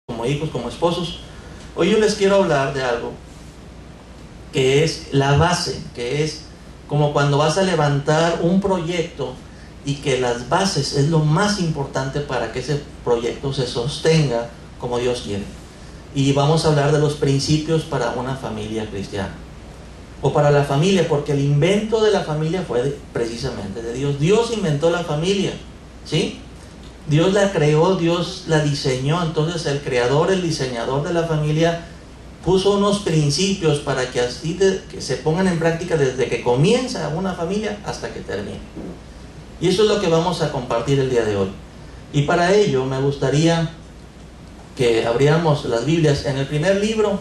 como hijos, como esposos. Hoy yo les quiero hablar de algo que es la base, que es como cuando vas a levantar un proyecto y que las bases es lo más importante para que ese proyecto se sostenga como Dios quiere. Y vamos a hablar de los principios para una familia cristiana o para la familia, porque el invento de la familia fue precisamente de Dios. Dios inventó la familia, ¿sí? Dios la creó, Dios la diseñó. Entonces el creador, el diseñador de la familia puso unos principios para que así que se pongan en práctica desde que comienza una familia hasta que termine. Y eso es lo que vamos a compartir el día de hoy. Y para ello me gustaría que abriéramos las Biblias en el primer libro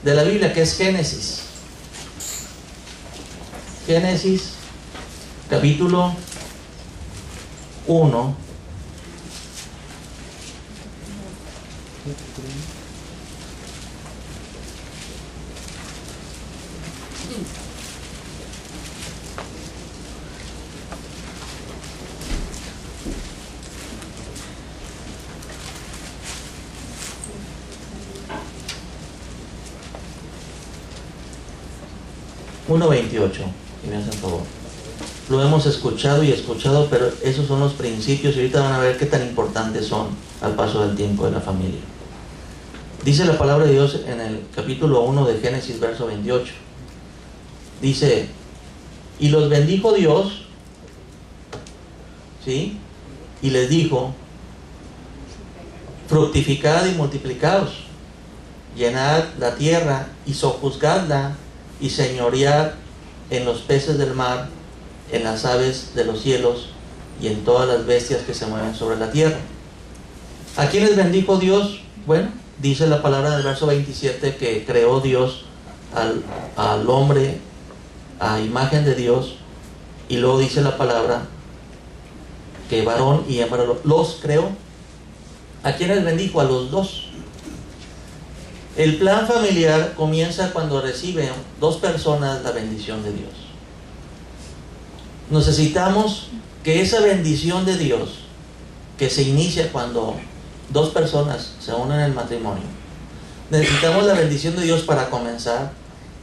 de la Biblia, que es Génesis. Génesis, capítulo 1. Uno 28, si me hacen favor. Lo hemos escuchado y escuchado, pero esos son los principios y ahorita van a ver qué tan importantes son al paso del tiempo de la familia. Dice la palabra de Dios en el capítulo 1 de Génesis, verso 28. Dice, y los bendijo Dios, ¿sí? Y les dijo, fructificad y multiplicaos, llenad la tierra y sojuzgadla, y señoread en los peces del mar, en las aves de los cielos y en todas las bestias que se mueven sobre la tierra. ¿A quiénes bendijo Dios? Bueno, dice la palabra del verso 27 que creó Dios al hombre a imagen de Dios, y luego dice la palabra que varón y hembra los creó. ¿A quiénes bendijo? A los dos. El plan familiar comienza cuando reciben dos personas la bendición de Dios. Necesitamos que esa bendición de Dios, que se inicia cuando dos personas se unen en el matrimonio, necesitamos la bendición de Dios para comenzar,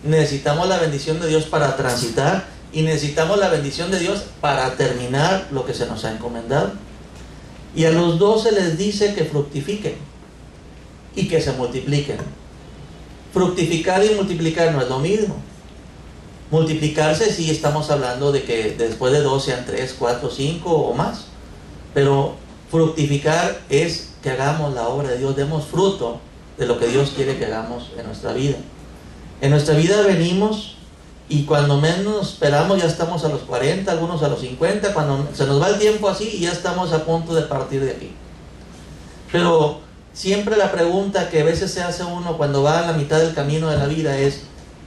necesitamos la bendición de Dios para transitar y necesitamos la bendición de Dios para terminar lo que se nos ha encomendado. Y a los dos se les dice que fructifiquen y que se multipliquen. Fructificar y multiplicar no es lo mismo. Multiplicarse sí estamos hablando de que después de 2 sean 3, 4, 5 o más. Pero fructificar es que hagamos la obra de Dios, demos fruto de lo que Dios quiere que hagamos en nuestra vida. En nuestra vida venimos y cuando menos esperamos ya estamos a los 40, algunos a los 50, cuando se nos va el tiempo así y ya estamos a punto de partir de aquí. Pero siempre la pregunta que a veces se hace uno cuando va a la mitad del camino de la vida es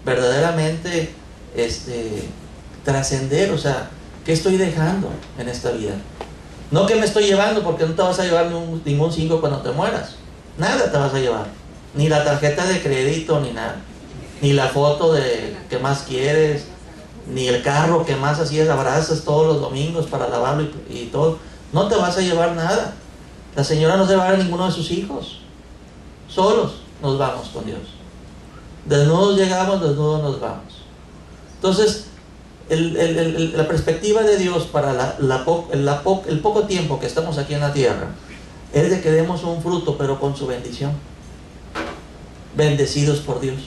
verdaderamente trascender, o sea, ¿qué estoy dejando en esta vida? No que me estoy llevando, porque no te vas a llevar ningún 5 cuando te mueras, nada te vas a llevar, ni la tarjeta de crédito, ni nada, ni la foto de que más quieres, ni el carro que más así abrazas todos los domingos para lavarlo y todo, no te vas a llevar nada. La señora no se va a ninguno de sus hijos. Solos nos vamos con Dios. Desnudos llegamos, desnudos nos vamos. Entonces, la perspectiva de Dios para el poco tiempo que estamos aquí en la tierra es de que demos un fruto, pero con su bendición. Bendecidos por Dios.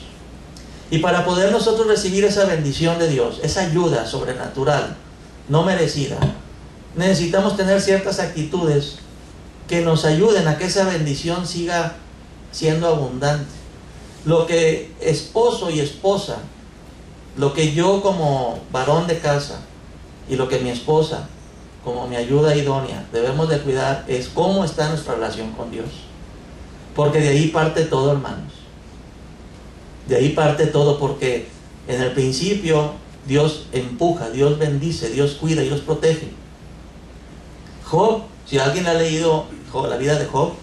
Y para poder nosotros recibir esa bendición de Dios, esa ayuda sobrenatural, no merecida, necesitamos tener ciertas actitudes que nos ayuden a que esa bendición siga siendo abundante. Lo que esposo y esposa, lo que yo como varón de casa y lo que mi esposa como mi ayuda idónea debemos de cuidar es cómo está nuestra relación con Dios. Porque de ahí parte todo, hermanos. De ahí parte todo, porque en el principio Dios empuja, Dios bendice, Dios cuida, Dios protege. Job, si alguien ha leído la vida de Job,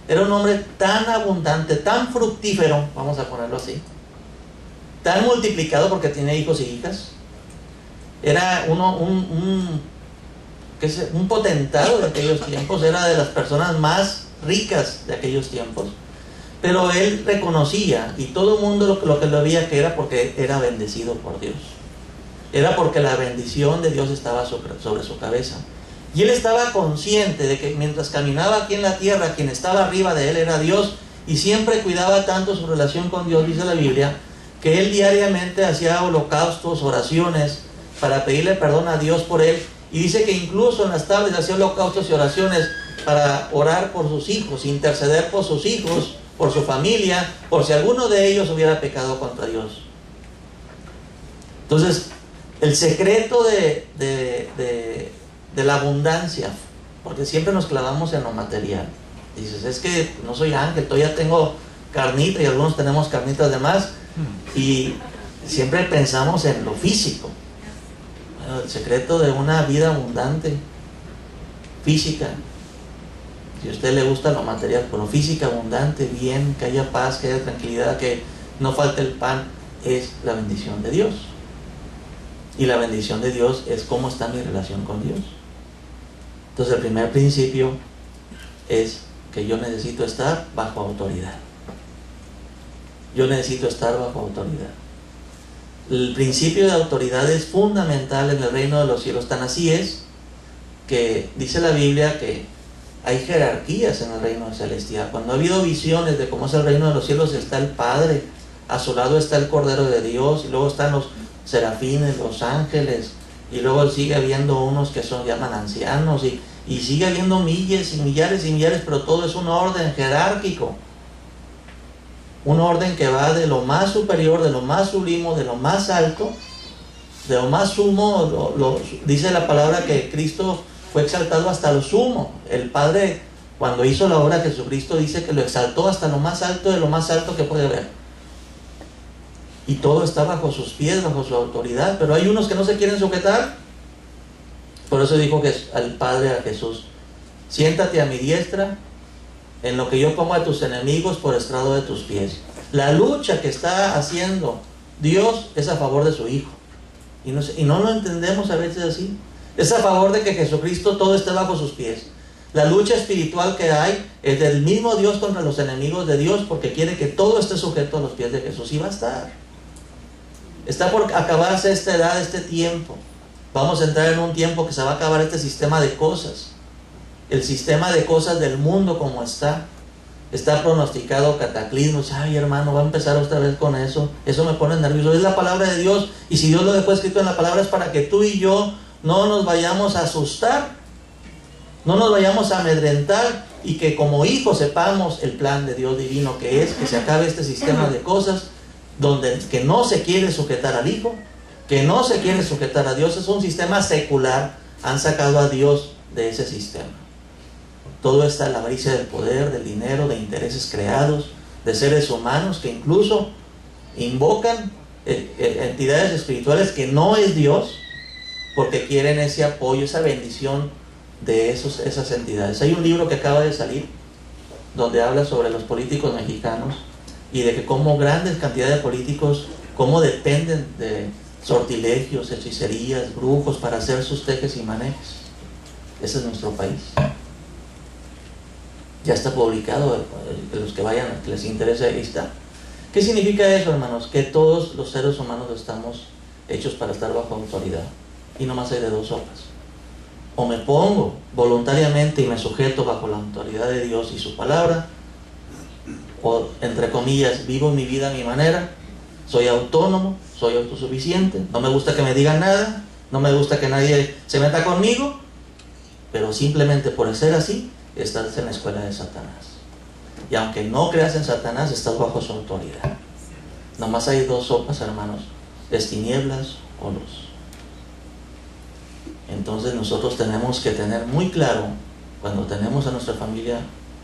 era un hombre tan abundante, tan fructífero, vamos a ponerlo así, tan multiplicado porque tenía hijos y hijas. Era un potentado de aquellos tiempos, era de las personas más ricas de aquellos tiempos. Pero él reconocía, y todo el mundo lo que lo veía, que era porque era bendecido por Dios. Era porque la bendición de Dios estaba sobre su cabeza. Y él estaba consciente de que mientras caminaba aquí en la tierra, quien estaba arriba de él era Dios, y siempre cuidaba tanto su relación con Dios, dice la Biblia, que él diariamente hacía holocaustos, oraciones, para pedirle perdón a Dios por él. Y dice que incluso en las tardes hacía holocaustos y oraciones para orar por sus hijos, interceder por sus hijos, por su familia, por si alguno de ellos hubiera pecado contra Dios. Entonces, el secreto de la abundancia, porque siempre nos clavamos en lo material. Dices, es que no soy ángel, todavía tengo carnita, y algunos tenemos carnitas de más, y siempre pensamos en lo físico. Bueno, el secreto de una vida abundante, física, si a usted le gusta lo material, pero física abundante, bien, que haya paz, que haya tranquilidad, que no falte el pan, es la bendición de Dios. Y la bendición de Dios es cómo está mi relación con Dios. Entonces el primer principio es que yo necesito estar bajo autoridad. Yo necesito estar bajo autoridad. El principio de autoridad es fundamental en el reino de los cielos. Tan así es que dice la Biblia que hay jerarquías en el reino celestial. Cuando ha habido visiones de cómo es el reino de los cielos, está el Padre, a su lado está el Cordero de Dios, y luego están los serafines, los ángeles, y luego sigue habiendo unos que llaman ancianos, y sigue habiendo miles y millares y millares, pero todo es un orden jerárquico, un orden que va de lo más superior, de lo más sublime, de lo más alto, de lo más sumo. Dice la palabra que Cristo fue exaltado hasta lo sumo. El Padre, cuando hizo la obra de Jesucristo, dice que lo exaltó hasta lo más alto de lo más alto que puede haber. Y todo está bajo sus pies, bajo su autoridad. Pero hay unos que no se quieren sujetar. Por eso dijo al Padre, a Jesús: siéntate a mi diestra, en lo que yo pongo a tus enemigos por estrado de tus pies. La lucha que está haciendo Dios es a favor de su Hijo. Y no lo entendemos a veces así. Es a favor de que Jesucristo todo esté bajo sus pies. La lucha espiritual que hay es del mismo Dios contra los enemigos de Dios, porque quiere que todo esté sujeto a los pies de Jesús. Y va a estar. Está por acabarse esta edad, este tiempo. Vamos a entrar en un tiempo que se va a acabar este sistema de cosas. El sistema de cosas del mundo como está pronosticado cataclismos. Ay, hermano, va a empezar otra vez con eso. Eso me pone nervioso. Es la palabra de Dios, y si Dios lo dejó escrito en la palabra es para que tú y yo no nos vayamos a asustar, no nos vayamos a amedrentar, y que como hijos sepamos el plan de Dios divino, que es que se acabe este sistema de cosas donde que no se quiere sujetar al Hijo, que no se quiere sujetar a Dios. Es un sistema secular. Han sacado a Dios de ese sistema. Todo está en la avaricia del poder, del dinero, de intereses creados, de seres humanos que incluso invocan entidades espirituales que no es Dios, porque quieren ese apoyo, esa bendición de esas entidades. Hay un libro que acaba de salir donde habla sobre los políticos mexicanos, y de que como grandes cantidades de políticos, cómo dependen de sortilegios, hechicerías, brujos para hacer sus tejes y manejes. Ese es nuestro país. Ya está publicado, los que vayan, que les interese, ahí está. ¿Qué significa eso, hermanos? Que todos los seres humanos estamos hechos para estar bajo autoridad, y no más hay de dos sopas. O me pongo voluntariamente y me sujeto bajo la autoridad de Dios y su palabra, o entre comillas vivo mi vida a mi manera, soy autónomo, soy autosuficiente, no me gusta que me digan nada, no me gusta que nadie se meta conmigo, pero simplemente por ser así estás en la escuela de Satanás. Y aunque no creas en Satanás, estás bajo su autoridad. Nomás hay dos sopas, hermanos: es tinieblas o luz. Entonces nosotros tenemos que tener muy claro, cuando tenemos a nuestra familia,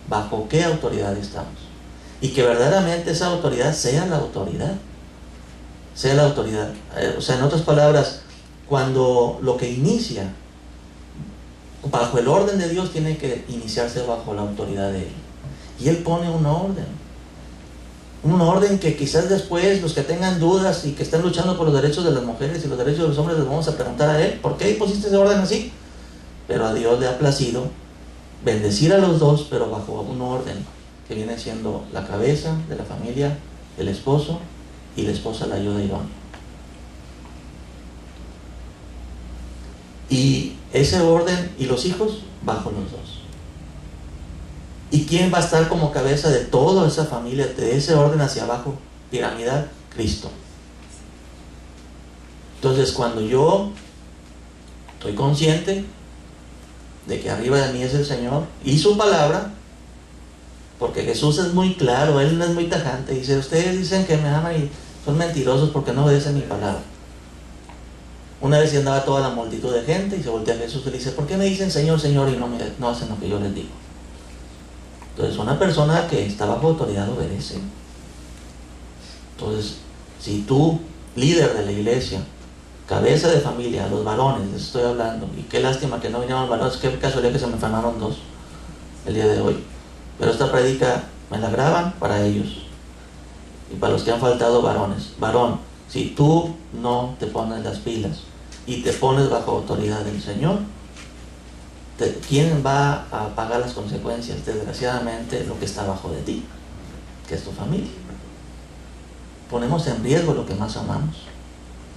bajo qué autoridad estamos, y que verdaderamente esa autoridad sea la autoridad. Sea la autoridad. O sea, en otras palabras, cuando lo que inicia bajo el orden de Dios, tiene que iniciarse bajo la autoridad de Él. Y Él pone un orden que quizás después los que tengan dudas y que estén luchando por los derechos de las mujeres y los derechos de los hombres, les vamos a preguntar a Él: ¿por qué pusiste ese orden así? Pero a Dios le ha placido bendecir a los dos, pero bajo un orden. que viene siendo la cabeza de la familia, el esposo, y la esposa la ayuda idónea. Y ese orden, y los hijos bajo los dos. ¿Y quién va a estar como cabeza de toda esa familia, de ese orden hacia abajo, piramidal? Cristo. Entonces, cuando yo estoy consciente de que arriba de mí es el Señor y su palabra, porque Jesús es muy claro, Él no es muy tajante, dice: ustedes dicen que me aman y son mentirosos porque no obedecen mi palabra. Una vez andaba toda la multitud de gente y se voltea a Jesús y le dice: ¿por qué me dicen Señor, Señor y no hacen lo que yo les digo? Entonces, una persona que está bajo autoridad obedece. Entonces, si tú, líder de la iglesia, cabeza de familia, los varones, les estoy hablando, y qué lástima que no vinieron los varones, qué casualidad que se me enfermaron 2 el día de hoy, pero esta predica me la graban para ellos y para los que han faltado varones. Varón, si tú no te pones las pilas y te pones bajo autoridad del Señor, ¿quién va a pagar las consecuencias? Desgraciadamente, lo que está abajo de ti, que es tu familia. Ponemos en riesgo lo que más amamos.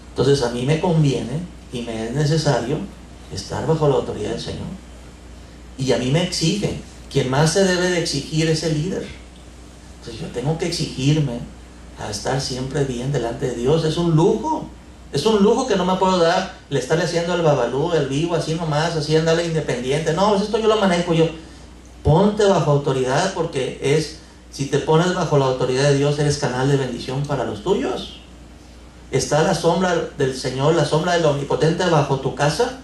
Entonces, a mí me conviene y me es necesario estar bajo la autoridad del Señor. Y a mí me exige. Quien más se debe de exigir es el líder. Entonces, yo tengo que exigirme a estar siempre bien delante de Dios. Es un lujo. Es un lujo que no me puedo dar, le estarle haciendo el babalú, el vivo, así nomás, así andarle independiente. No, pues esto yo lo manejo yo. Ponte bajo autoridad, porque si te pones bajo la autoridad de Dios, eres canal de bendición para los tuyos. Está la sombra del Señor, la sombra del Omnipotente bajo tu casa.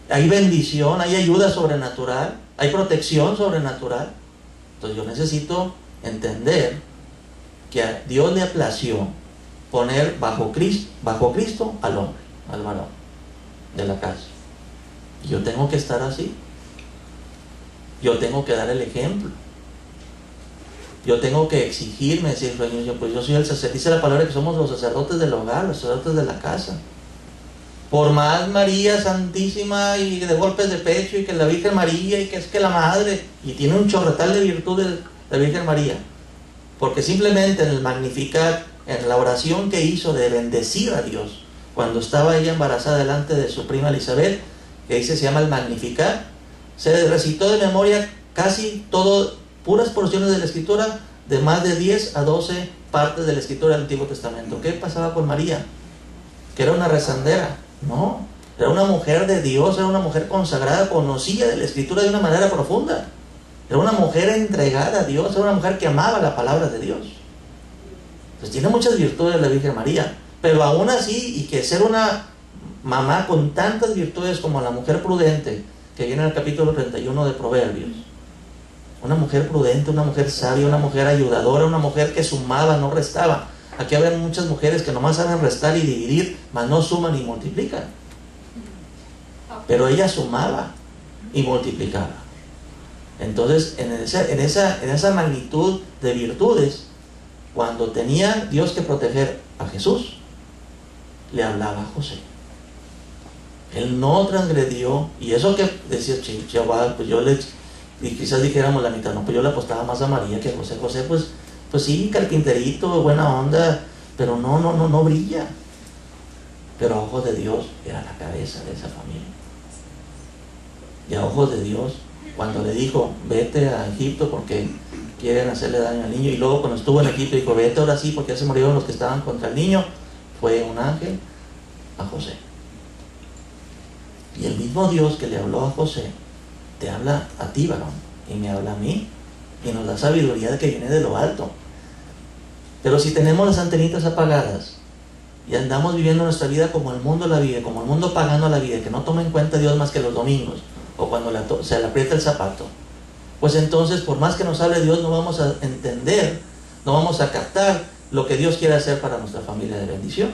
Hay bendición, hay ayuda sobrenatural, hay protección sobrenatural. Entonces yo necesito entender que a Dios le plació poner bajo Cristo al hombre, al varón de la casa. Y yo tengo que estar así. Yo tengo que dar el ejemplo. Yo tengo que exigirme, decir: pues yo soy el sacerdote. Dice la palabra que somos los sacerdotes del hogar, los sacerdotes de la casa. Por más María Santísima y de golpes de pecho, y que la Virgen María, y que es que la madre, y tiene un chorretal de virtudes la Virgen María, porque simplemente en el Magnificat, en la oración que hizo de bendecir a Dios cuando estaba ella embarazada delante de su prima Elizabeth, que dice, se llama el Magnificat, se recitó de memoria casi todo, puras porciones de la Escritura, de más de 10 a 12 partes de la Escritura del Antiguo Testamento. ¿Qué pasaba con María? Que era una rezandera. No, era una mujer de Dios, era una mujer consagrada, conocía de la Escritura de una manera profunda. Era una mujer entregada a Dios, era una mujer que amaba la palabra de Dios. Pues tiene muchas virtudes la Virgen María, pero aún así, y que ser una mamá con tantas virtudes como la mujer prudente, que viene en el capítulo 31 de Proverbios. Una mujer prudente, una mujer sabia, una mujer ayudadora, una mujer que sumaba, no restaba. Aquí hablan muchas mujeres que nomás saben restar y dividir, mas no suman y multiplican. Pero ella sumaba y multiplicaba. Entonces, en esa magnitud de virtudes, cuando tenía Dios que proteger a Jesús, le hablaba a José. Él no transgredió, y eso que decía, chaval, pues yo le, y quizás dijéramos la mitad, no, pues yo le apostaba más a María que a José. José, pues sí, carpinterito, buena onda, pero no brilla. Pero a ojos de Dios era la cabeza de esa familia. Y a ojos de Dios, cuando le dijo, vete a Egipto porque quieren hacerle daño al niño, y luego cuando estuvo en Egipto dijo, vete ahora sí porque ya se murieron los que estaban contra el niño, fue un ángel a José. Y el mismo Dios que le habló a José te habla a ti, varón, y me habla a mí, y nos da sabiduría que viene de lo alto. Pero si tenemos las antenitas apagadas y andamos viviendo nuestra vida como el mundo la vive, como el mundo pagano la vida, que no toma en cuenta a Dios más que los domingos o cuando se le aprieta el zapato, pues entonces, por más que nos hable Dios, no vamos a entender, no vamos a captar lo que Dios quiere hacer para nuestra familia de bendición.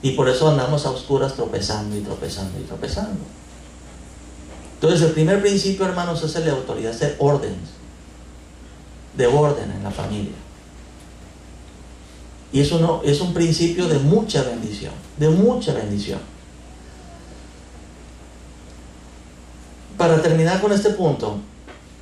Y por eso andamos a oscuras tropezando y tropezando y tropezando. Entonces, el primer principio, hermanos, es el de autoridad, es de orden en la familia. Y eso es un principio de mucha bendición, de mucha bendición. Para terminar con este punto,